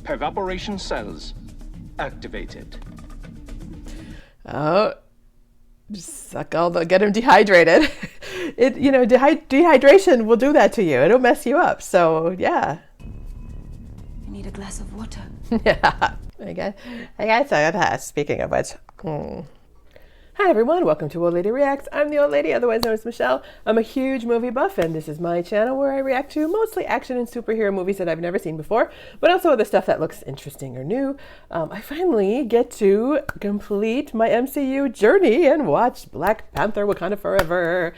Pervaporation cells activated. Oh, just suck all the, get him dehydrated. Dehydration will do that to you. It'll mess you up. So yeah. I need a glass of water. Yeah. I guess speaking of which. Hi everyone, welcome to Old Lady Reacts. I'm the old lady, otherwise known as Michelle. I'm a huge movie buff, and this is my channel where I react to mostly action and superhero movies that I've never seen before, but also other stuff that looks interesting or new. I finally get to complete my MCU journey and watch Black Panther: Wakanda Forever.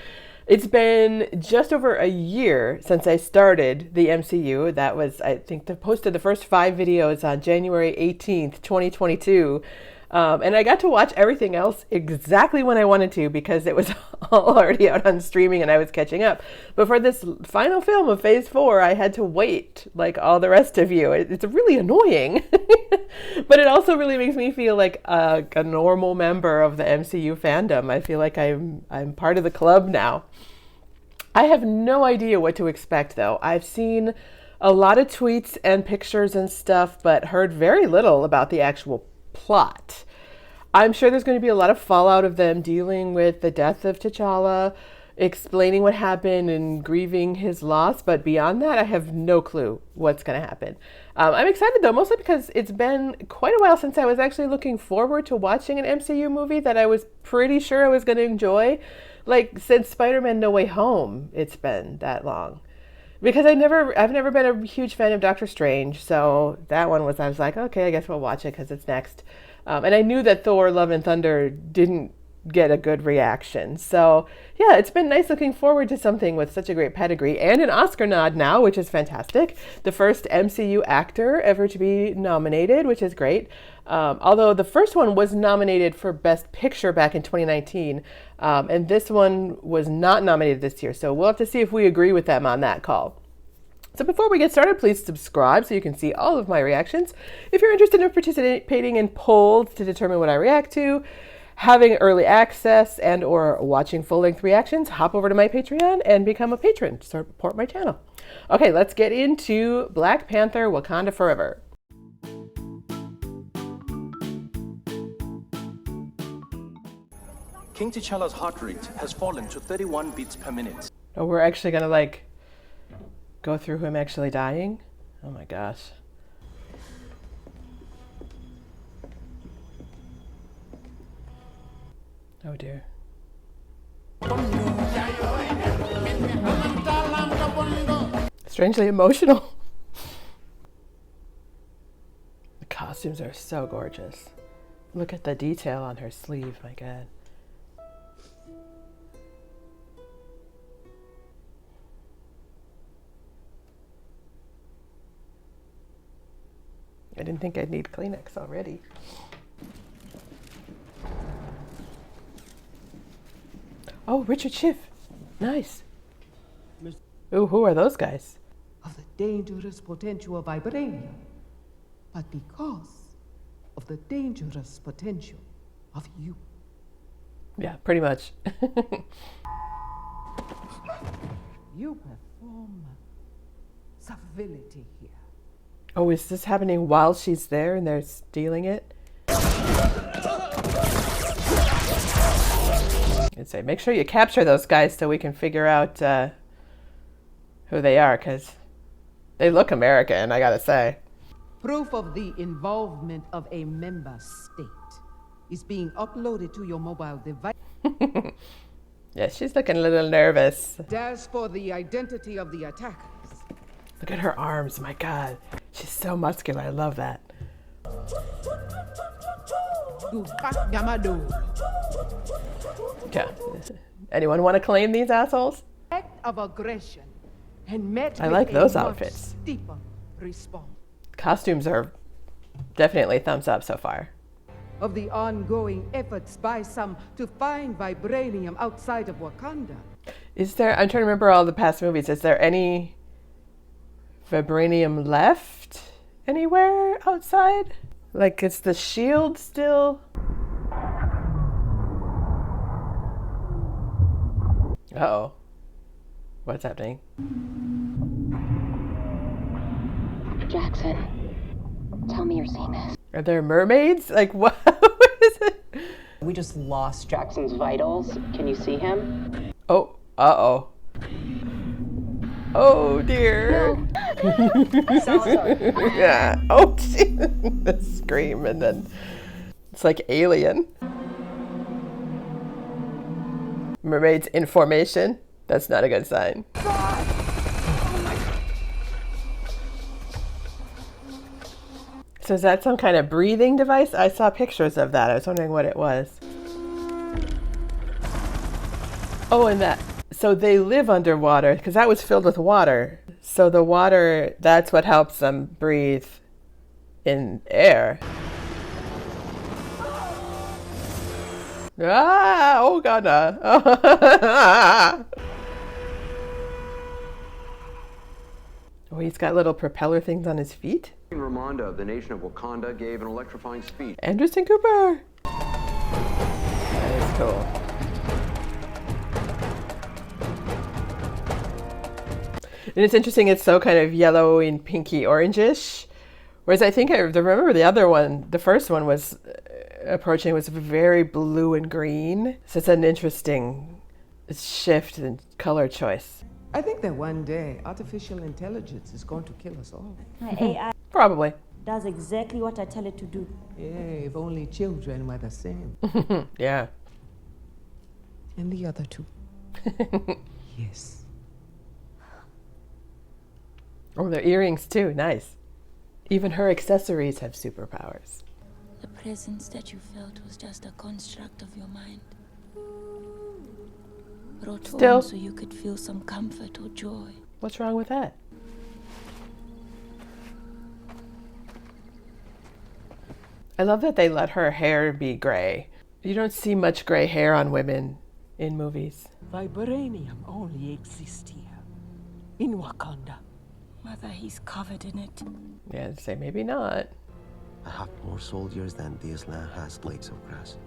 It's been just over a year since I started the MCU. That was, I think, posted the first 5 videos on January 18th, 2022. And I got to watch everything else exactly when I wanted to because it was all already out on streaming and I was catching up. But for this final film of Phase 4, I had to wait like all the rest of you. It's really annoying. But it also really makes me feel like a normal member of the MCU fandom. I feel like I'm part of the club now. I have no idea what to expect, though. I've seen a lot of tweets and pictures and stuff, but heard very little about the actual plot. I'm sure there's going to be a lot of fallout of them dealing with the death of T'Challa, explaining what happened and grieving his loss, but beyond that, I have no clue what's going to happen. I'm excited though, mostly because it's been quite a while since I was actually looking forward to watching an MCU movie that I was pretty sure I was going to enjoy. Like since Spider-Man No Way Home, it's been that long. Because I've never been a huge fan of Doctor Strange, so that one I was like, okay, I guess we'll watch it because it's next. And I knew that Thor: Love and Thunder didn't get a good reaction. So yeah, it's been nice looking forward to something with such a great pedigree and an Oscar nod now, which is fantastic. The first MCU actor ever to be nominated, which is great. Although the first one was nominated for Best Picture back in 2019, and this one was not nominated this year. So we'll have to see if we agree with them on that call. So before we get started, please subscribe so you can see all of my reactions. If you're interested in participating in polls to determine what I react to, having early access and or watching full-length reactions, hop over to my Patreon and become a patron to support my channel. Okay, let's get into Black Panther: Wakanda Forever. King T'Challa's heart rate has fallen to 31 beats per minute. Oh, we're actually gonna like go through him actually dying? Oh my gosh. Oh dear. Strangely emotional. The costumes are so gorgeous. Look at the detail on her sleeve, my God. I didn't think I'd need Kleenex already. Oh, Richard Schiff. Nice. Ooh, who are those guys? Of the dangerous potential of vibranium, but because of the dangerous potential of you. Yeah, pretty much. You perform civility here. Oh, is this happening while she's there and they're stealing it? I'd say make sure you capture those guys so we can figure out who they are, because they look American, I gotta say. Proof of the involvement of a member state is being uploaded to your mobile device. Yeah, she's looking a little nervous. As for the identity of the attackers. Look at her arms, my God. She's so muscular, I love that. Yeah. Anyone want to claim these assholes? Act of aggression and met I like with those a much outfits. steeper response. Costumes are definitely thumbs up so far. Of the ongoing efforts by some to find vibranium outside of Wakanda. Is there, I'm trying to remember all the past movies, is there any vibranium left anywhere outside? Like, is the shield still? Uh-oh. What's happening? Jackson, Tell me you're seeing this. Are there mermaids? Like, what? What is it? We just lost Jackson's vitals. Can you see him? Oh, uh-oh. Oh, dear. Yeah. Oh, gee. The scream, and then it's like Alien. Mermaids in formation. That's not a good sign. So is that some kind of breathing device? I saw pictures of that. I was wondering what it was. Oh, and that. So they live underwater because that was filled with water. So the water, that's what helps them breathe in air. Ah, oh God. Oh, he's got little propeller things on his feet. Ramonda of the nation of Wakanda gave an electrifying speech. Anderson Cooper. That is cool. And it's interesting, it's so kind of yellow and pinky orangish. Whereas I think I remember the other one, the first one was approaching, was very blue and green. So it's an interesting shift in color choice. I think that one day artificial intelligence is going to kill us all. My AI Probably. does exactly what I tell it to do. Yeah, if only children were the same. Yeah. And the other two. Yes. Oh, their earrings too. Nice. Even her accessories have superpowers. The presence that you felt was just a construct of your mind. Brought Still. home so you could feel some comfort or joy. What's wrong with that? I love that they let her hair be gray. You don't see much gray hair on women in movies. Vibranium only exists here, in Wakanda. Mother, he's covered in it. Yeah, I'd say maybe not. I have more soldiers than this land has blades of grass.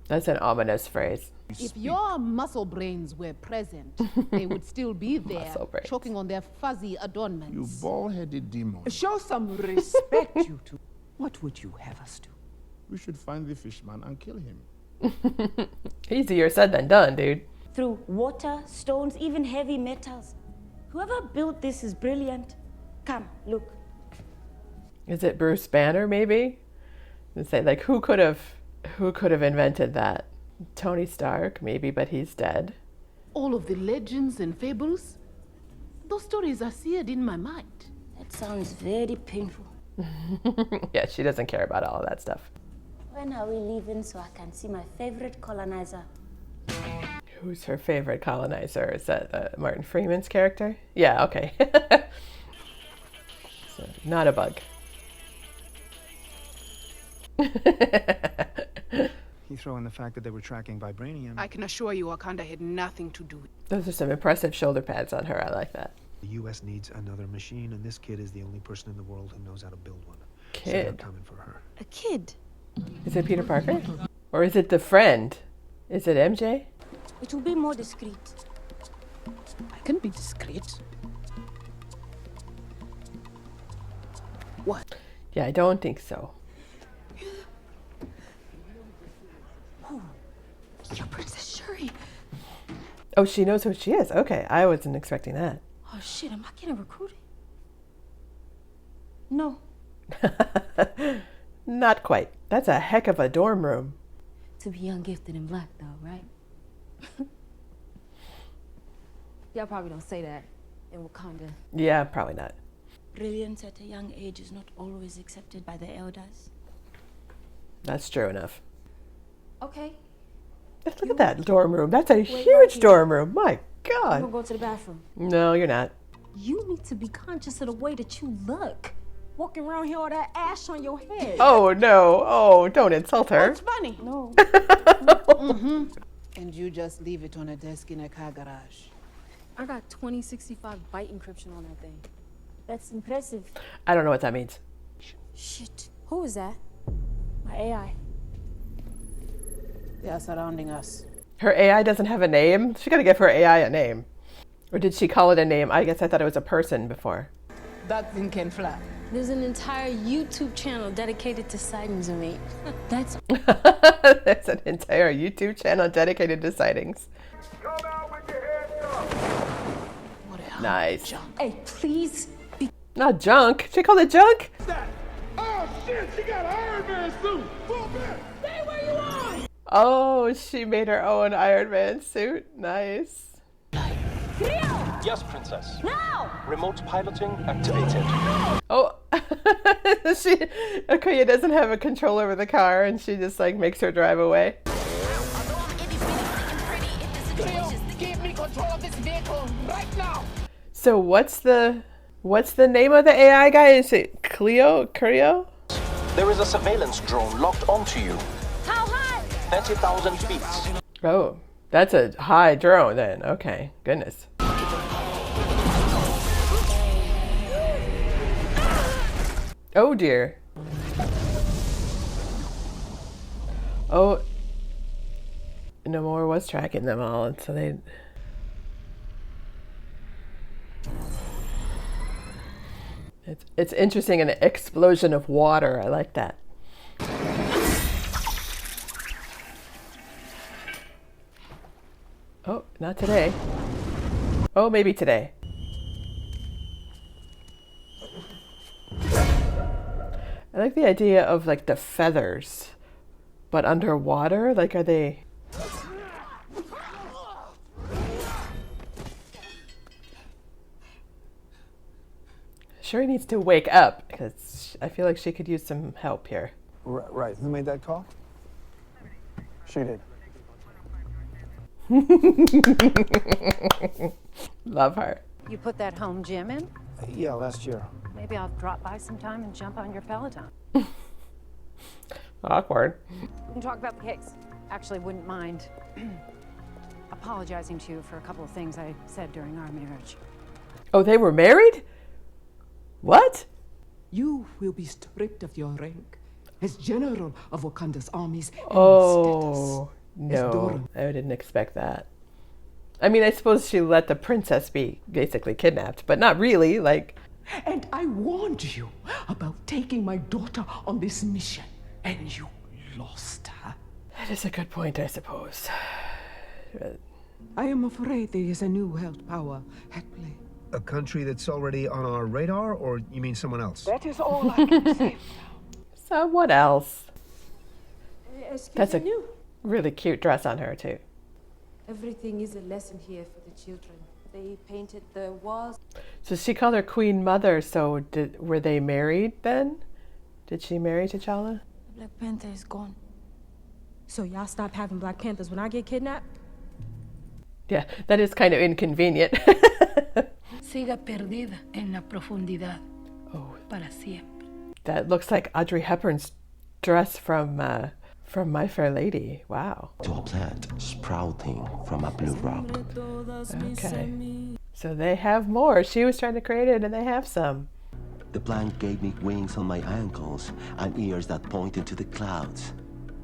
That's an ominous phrase. If your muscle brains were present, they would still be there, Muscle brains. choking on their fuzzy adornments. You bald-headed demon. Show some respect, you two. What would you have us do? We should find the fishman and kill him. Easier said than done, dude. Through water, stones, even heavy metals. Whoever built this is brilliant. Come, look. Is it Bruce Banner, maybe? And say, like, who could have invented that? Tony Stark, maybe, but he's dead. All of the legends and fables, those stories are seared in my mind. That sounds very painful. Yeah, she doesn't care about all of that stuff. When are we leaving so I can see my favorite colonizer? Who's her favorite colonizer? Is that Martin Freeman's character? Yeah, okay. So, not a bug. You throw in the fact that they were tracking vibranium. I can assure you Wakanda had nothing to do with it. Those are some impressive shoulder pads on her. I like that. The U.S. needs another machine, and this kid is the only person in the world who knows how to build one. So Kid. they're coming for her. A kid? Is it Peter Parker? Or is it the friend? Is it MJ? It will be more discreet. I can be discreet. What? Yeah, I don't think so. You're Princess Shuri. Oh, she knows who she is. Okay, I wasn't expecting that. Oh shit, am I getting recruited? No. Not quite. That's a heck of a dorm room. To be young, gifted, and black, though, right? Y'all probably don't say that in Wakanda. Yeah, probably not. Brilliance at a young age is not always accepted by the elders. That's true enough. Okay. Look at that dorm room. That's a huge dorm room. My I'm God. gonna go to the bathroom. No, you're not. You need to be conscious of the way that you look. Walking around here with that ash on your head. Oh, no. Oh, don't insult her. It's funny. No. And you just leave it on a desk in a car garage. I got 2065 byte encryption on that thing. That's impressive. I don't know what that means. Shit. Who is that? My AI. They are surrounding us. Her AI doesn't have a name? She got to give her AI a name. Or did she call it a name? I guess I thought it was a person before. That thing can fly. There's an entire YouTube channel dedicated to sightings of me. That's There's an entire YouTube channel dedicated to sightings. Nice. Hey, please. Not junk. She called it junk? Oh shit, she got an Iron Man suit. Full back. Stay where you are. Oh, she made her own Iron Man suit. Nice. Yes, Princess. Now! Remote piloting activated. Oh, Okoye doesn't have a control over the car, and she just like makes her drive away. Give me control of this vehicle right now. So what's the name of the AI guy? Is it Curio? There is a surveillance drone locked onto you. How high? 30,000 feet. Oh, that's a high drone then. Okay, goodness. Oh dear. Oh, Namor was tracking them all, and so they... It's interesting, an explosion of water. I like that. Oh, not today. Oh, maybe today. I like the idea of like the feathers, but underwater. Like, are they... Shuri needs to wake up because I feel like she could use some help here. Right. Who made that call? She did. Love her. You put that home gym in? Yeah, last year. Maybe I'll drop by sometime and jump on your Peloton. Awkward. We can talk about the case. Actually, wouldn't mind apologizing to you for a couple of things I said during our marriage. Oh, they were married? What? You will be stripped of your rank as general of Wakanda's armies. Oh, no. I didn't expect that. I mean, I suppose she let the princess be basically kidnapped, but not really, like... And I warned you about taking my daughter on this mission, and you lost her. That is a good point, I suppose. I am afraid there is a new world power at play. A country that's already on our radar, or you mean someone else? That is all I can say. Someone else. That's a you. really cute dress on her, too. Everything is a lesson here for the children. They painted the walls. So she called her Queen Mother, so were they married then? Did she marry T'Challa? Black Panther is gone. So y'all stop having Black Panthers when I get kidnapped? Yeah, that is kind of inconvenient. Siga perdida en la profundidad. Oh, para siempre. That looks like Audrey Hepburn's dress from My Fair Lady. Wow. To a plant sprouting from a blue rock. Okay. So they have more. She was trying to create it, and they have some. The plant gave me wings on my ankles and ears that pointed to the clouds.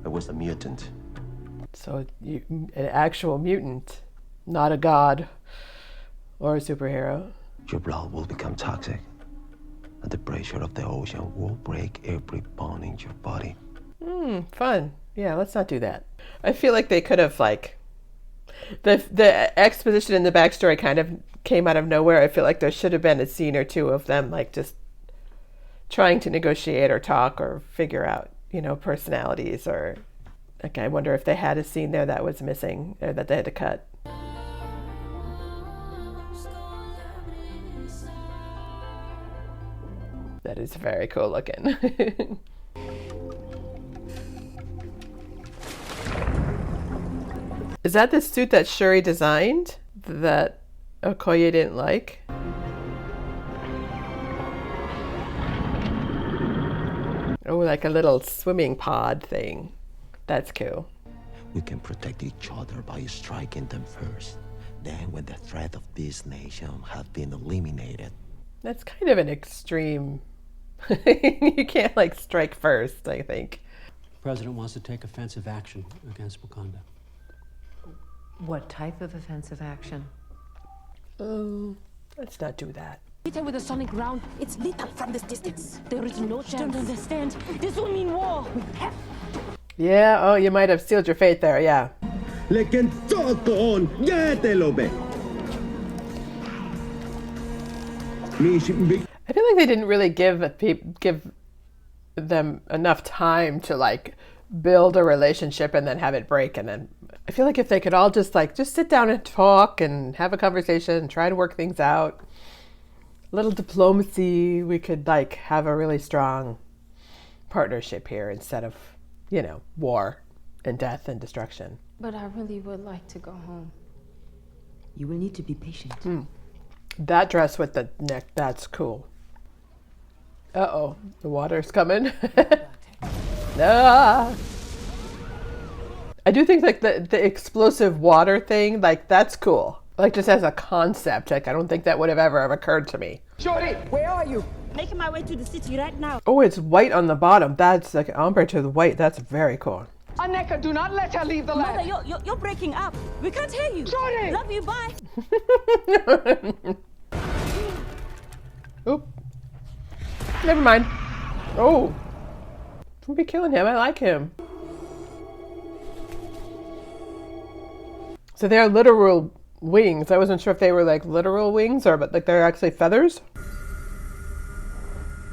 I was a mutant. So an actual mutant, not a god or a superhero. Your blood will become toxic, and the pressure of the ocean will break every bone in your body. Fun. Yeah, let's not do that. I feel like they could have, like, the exposition and the backstory kind of came out of nowhere. I feel like there should have been a scene or two of them, like, just trying to negotiate or talk or figure out, you know, personalities, or, like, I wonder if they had a scene there that was missing or that they had to cut. That is very cool looking. Is that the suit that Shuri designed that Okoye didn't like? Oh, like a little swimming pod thing. That's cool. We can protect each other by striking them first. Then when the threat of this nation has been eliminated. That's kind of an extreme... You can't, like, strike first, I think. The president wants to take offensive action against Wakanda. What type of offensive action? Let's not do that. Lethal with a sonic round. It's lethal from this distance. There is no chance. Don't understand. This will mean war. We have. Yeah, oh, you might have sealed your fate there, yeah. I feel like they didn't really give them enough time to like build a relationship and then have it break. And then I feel like if they could all just sit down and talk and have a conversation and try to work things out, a little diplomacy, we could like have a really strong partnership here instead of, you know, war and death and destruction. But I really would like to go home. You will need to be patient. That dress with the neck, that's cool. Uh-oh, the water's coming. Ah. I do think like the explosive water thing, like that's cool. Like just as a concept, like I don't think that would have ever occurred to me. Shorty, where are you? Making my way to the city right now. Oh, it's white on the bottom. That's like ombre to the white. That's very cool. Aneka, do not let her leave the land. Mother, you're breaking up. We can't hear you. Shorty! Love you, bye. Oop. Never mind. Oh. Don't be killing him. I like him. So they are literal wings. I wasn't sure if they were like literal wings or but like they're actually feathers.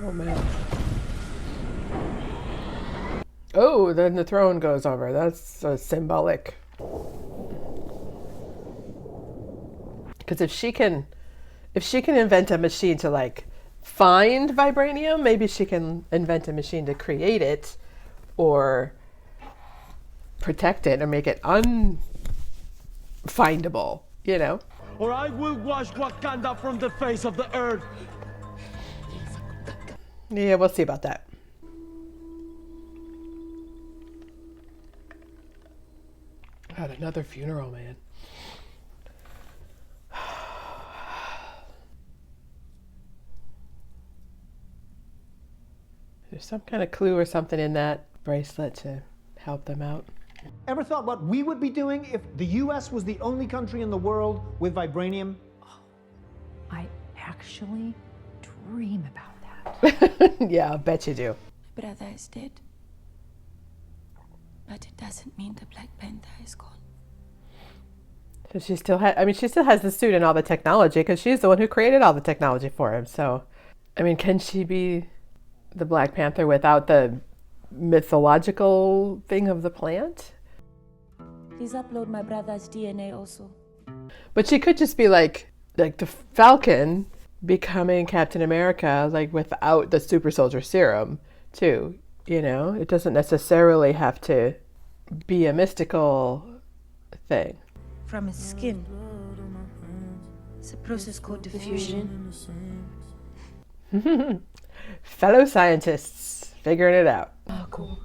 Oh man. Oh, then the throne goes over. That's symbolic. Because if she can invent a machine to like find vibranium, maybe she can invent a machine to create it or protect it or make it unfindable, you know? Or I will wash Wakanda from the face of the earth. Yeah, we'll see about that. God, another funeral, man. There's some kind of clue or something in that bracelet to help them out. Ever thought what we would be doing if the US was the only country in the world with vibranium? I actually dream about that. Yeah, I'll bet you do. My brother is dead. But it doesn't mean the Black Panther is gone. So she still she still has the suit and all the technology because she's the one who created all the technology for him. So, I mean, can she be the Black Panther without the mythological thing of the plant? Please upload my brother's DNA also. But she could just be like the Falcon becoming Captain America, like without the super soldier serum too, you know? It doesn't necessarily have to be a mystical thing. From his skin. It's a process called diffusion. Fellow scientists figuring it out. Oh, cool.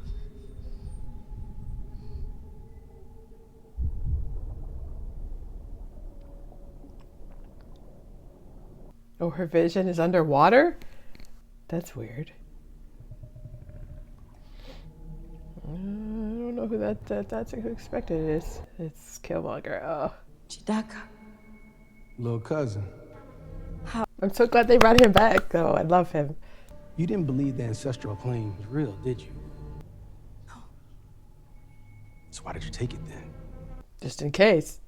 Oh, her vision is underwater? That's weird. I don't know who that's who expected it is. It's Killmonger. Oh. Chidaka. Little cousin. I'm so glad they brought him back, though. I love him. You didn't believe the ancestral plane was real, did you? No. So why did you take it then? Just in case.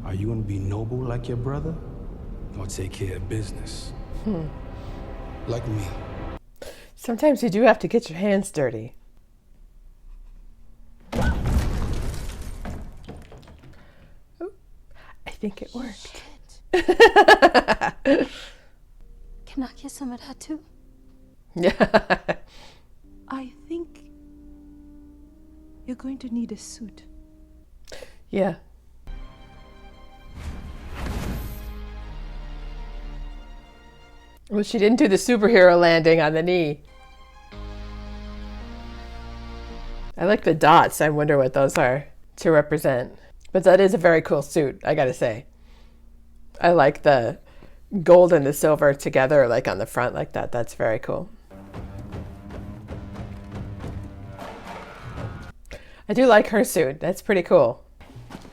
Are you gonna be noble like your brother? Or take care of business? Like me. Sometimes you do have to get your hands dirty. Oh, I think it worked. Can I get some of that too? Yeah. I think you're going to need a suit. Yeah. Well, she didn't do the superhero landing on the knee. I like the dots. I wonder what those are to represent. But that is a very cool suit, I gotta say. I like the gold and the silver together, like on the front like that. That's very cool. I do like her suit. That's pretty cool.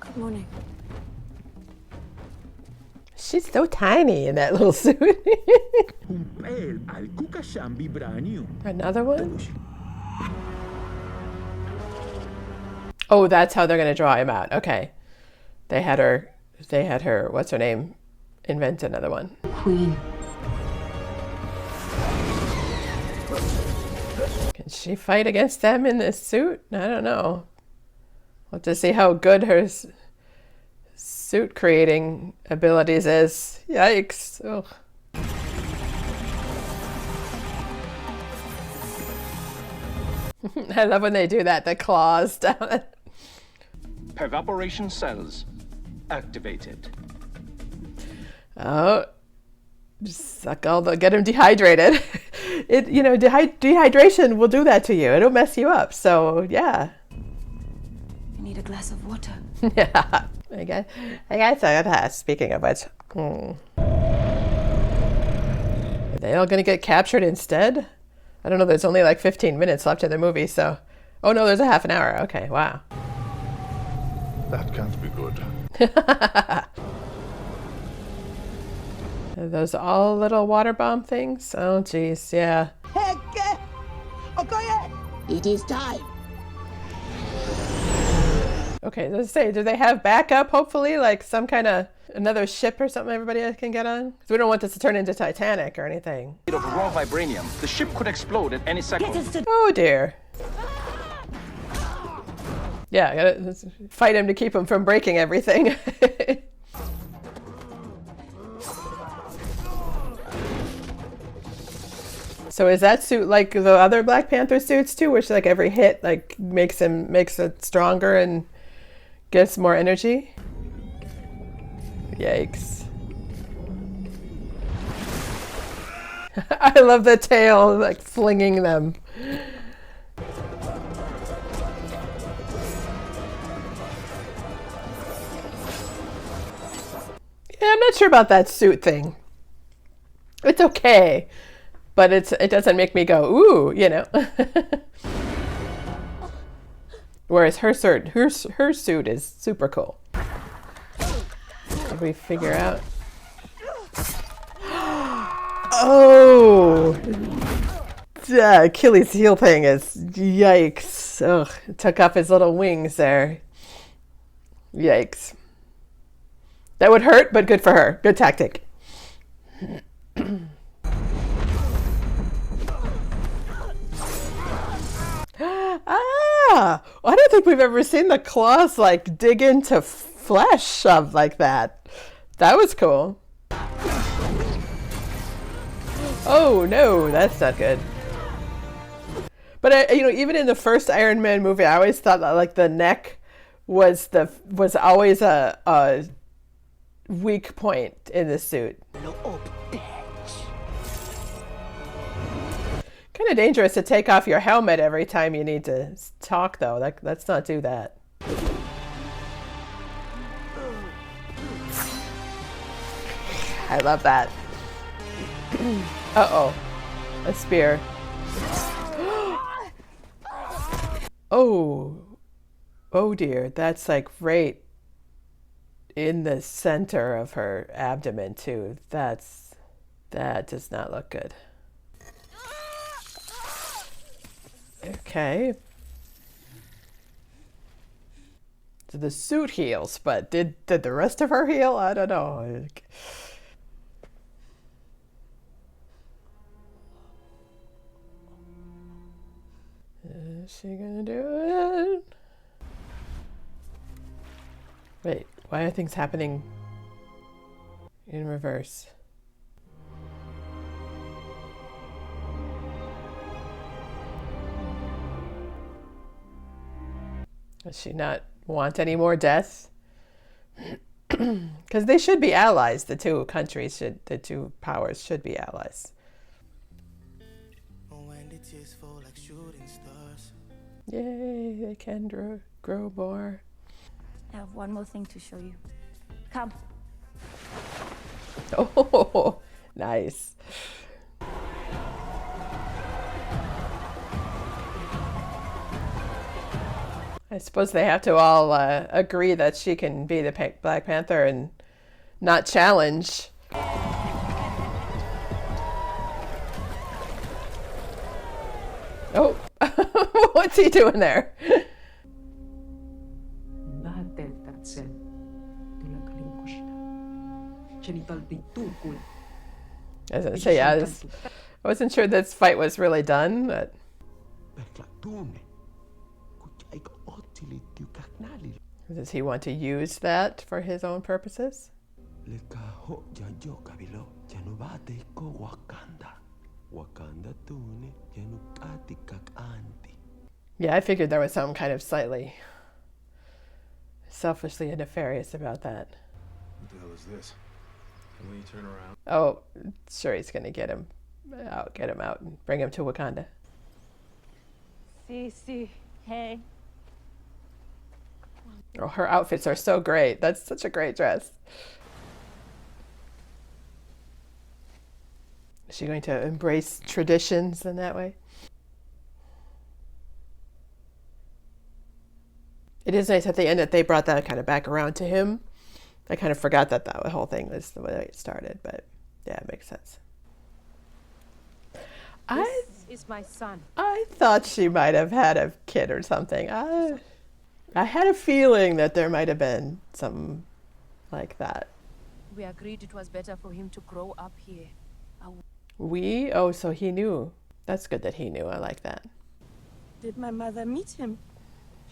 Good morning. She's so tiny in that little suit. Another one? Oh, that's how they're going to draw him out. Okay. They had her, what's her name, invent another one. Queen. Can she fight against them in this suit? I don't know. We'll have to see how good her suit creating abilities is. Yikes. Ugh. I love when they do that, the claws down. Evaporation cells activated. Oh, suck all the, get him dehydrated. It, you know, dehydration will do that to you. It'll mess you up. So yeah. I need a glass of water. Yeah. I guess I gotta ask, speaking of which, are they all gonna get captured instead? I don't know, there's only like 15 minutes left in the movie, so... Oh no, there's a half an hour. Okay, wow. That can't be good. Are those all little water bomb things? Oh geez, yeah. It is time. Okay, let's say, do they have backup, hopefully? Like some kind of another ship or something everybody can get on? Because we don't want this to turn into Titanic or anything. Of raw vibranium, the ship could explode at any second. Oh dear. Yeah, gotta fight him to keep him from breaking everything. So is that suit like the other Black Panther suits too, which like every hit like makes it stronger and gives more energy? Yikes. I love the tail, like flinging them. Yeah, I'm not sure about that suit thing. It's okay, but it doesn't make me go, ooh, you know. Whereas her suit is super cool. Did we figure out? Oh! Yeah, Achilles' heel thing is, yikes. Ugh, it took off his little wings there. Yikes. That would hurt, but good for her. Good tactic. Ah! I don't think we've ever seen the claws like dig into flesh of like that. That was cool. Oh no, that's not good. But you know, even in the first Iron Man movie, I always thought that like the neck was always a weak point in the suit. Kind of dangerous to take off your helmet every time you need to talk, though. Let's not do that. I love that. Uh-oh. A spear. Oh. Oh dear. That's like right in the center of her abdomen, too. That does not look good. Okay. So the suit heals, but did the rest of her heal? I don't know. Is she gonna do it? Wait, why are things happening in reverse? Does she not want any more deaths? Because they should be allies. The two countries the two powers should be allies. Yay, they can grow more. I have one more thing to show you. Come. Oh, nice. I suppose they have to all agree that she can be the Black Panther and not challenge. Oh, what's he doing there? I was gonna say, yeah, I wasn't sure this fight was really done, but... Does he want to use that for his own purposes? Yeah, I figured there was something kind of slightly selfishly nefarious about that. What the hell is this? Can we turn around? Oh, sure, he's gonna get him out and bring him to Wakanda. See. Hey. Oh, her outfits are so great. That's such a great dress. Is she going to embrace traditions in that way? It is nice at the end that they brought that kind of back around to him. I kind of forgot that the whole thing was the way it started, but yeah, it makes sense. This is my son. I thought she might have had a kid or something. I had a feeling that there might have been something like that. We agreed it was better for him to grow up here. Oh, so he knew. That's good that he knew. I like that. Did my mother meet him?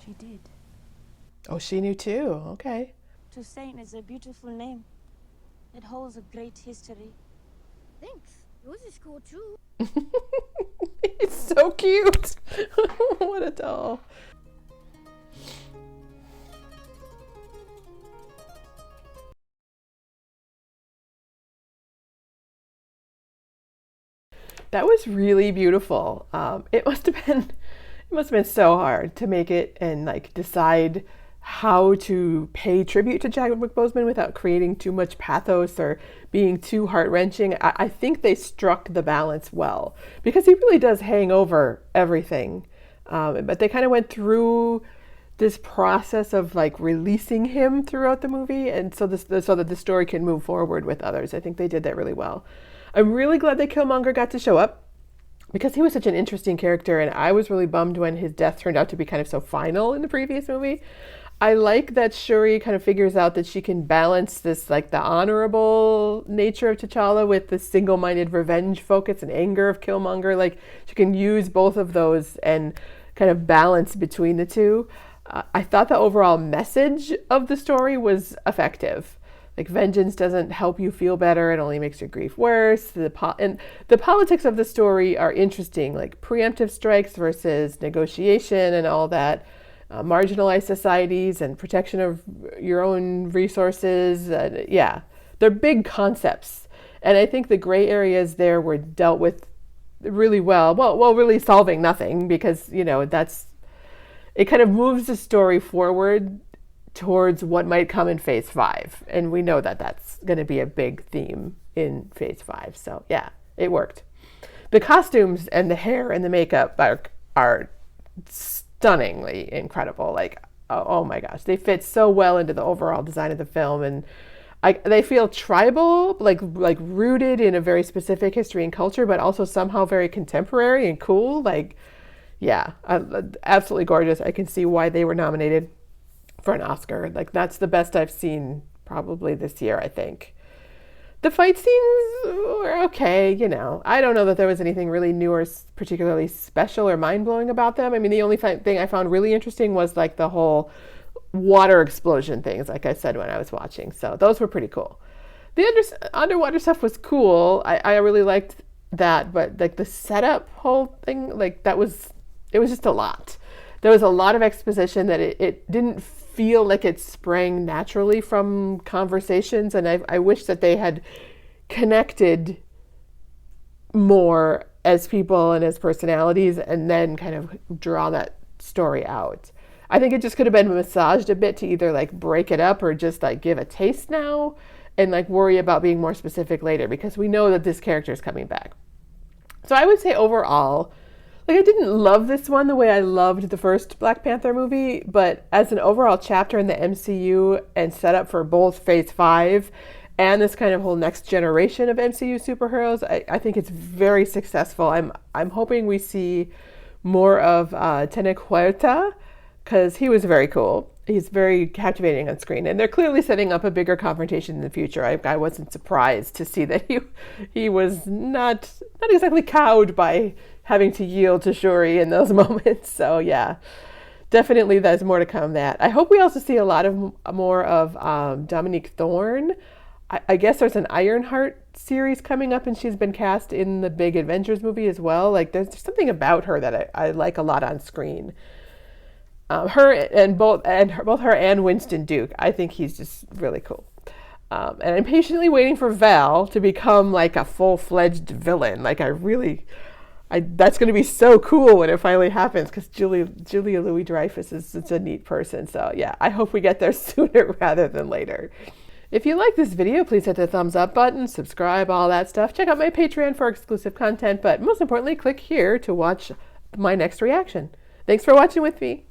She did. Oh, she knew too. Okay. Toussaint is a beautiful name. It holds a great history. Thanks. Yours is cool too. It's so cute. What a doll. That was really beautiful. It must have been so hard to make it and like decide how to pay tribute to Chadwick Boseman without creating too much pathos or being too heart-wrenching. I think they struck the balance well because he really does hang over everything. But they kind of went through this process of like releasing him throughout the movie, and so that the story can move forward with others. I think they did that really well. I'm really glad that Killmonger got to show up because he was such an interesting character, and I was really bummed when his death turned out to be kind of so final in the previous movie. I like that Shuri kind of figures out that she can balance this, like the honorable nature of T'Challa with the single-minded revenge focus and anger of Killmonger. Like she can use both of those and kind of balance between the two. I thought the overall message of the story was effective. Like vengeance doesn't help you feel better; it only makes your grief worse. And the politics of the story are interesting, like preemptive strikes versus negotiation and all that. Marginalized societies and protection of your own resources. Yeah, they're big concepts. And I think the gray areas there were dealt with really well. Well, really solving nothing because, it kind of moves the story forward towards what might come in Phase 5. And we know that that's going to be a big theme in Phase 5. So yeah, it worked. The costumes and the hair and the makeup are stunningly incredible. Like, oh my gosh, they fit so well into the overall design of the film, and they feel tribal, like rooted in a very specific history and culture, but also somehow very contemporary and cool. Like, yeah, absolutely gorgeous. I can see why they were nominated for an Oscar. Like, that's the best I've seen probably this year, I think. The fight scenes were okay, I don't know that there was anything really new or particularly special or mind-blowing about them. I mean, the only thing I found really interesting was like the whole water explosion things, like I said when I was watching. So those were pretty cool. The underwater stuff was cool. I really liked that, but like the setup whole thing, like it was just a lot. There was a lot of exposition that it didn't feel like it sprang naturally from conversations, and I wish that they had connected more as people and as personalities and then kind of draw that story out. I think it just could have been massaged a bit to either like break it up or just like give a taste now and like worry about being more specific later, because we know that this character is coming back. So I would say overall, like, I didn't love this one the way I loved the first Black Panther movie, but as an overall chapter in the MCU and set up for both Phase 5 and this kind of whole next generation of MCU superheroes. I think it's very successful. I'm hoping we see more of Tenoch Huerta, because he was very cool. He's very captivating on screen, and they're clearly setting up a bigger confrontation in the future. I wasn't surprised to see that he was not exactly cowed by having to yield to Shuri in those moments. So yeah, definitely there's more to come. That I hope we also see a lot of more of Dominique Thorne. I guess there's an Ironheart series coming up, and she's been cast in the big Avengers movie as well. Like there's something about her that I like a lot on screen. Both her and Winston Duke. I think he's just really cool. And I'm patiently waiting for Val to become like a full-fledged villain. Like that's going to be so cool when it finally happens, because Julia Louis-Dreyfus is such a neat person. So yeah, I hope we get there sooner rather than later. If you like this video, please hit the thumbs up button, subscribe, all that stuff. Check out my Patreon for exclusive content, but most importantly, click here to watch my next reaction. Thanks for watching with me.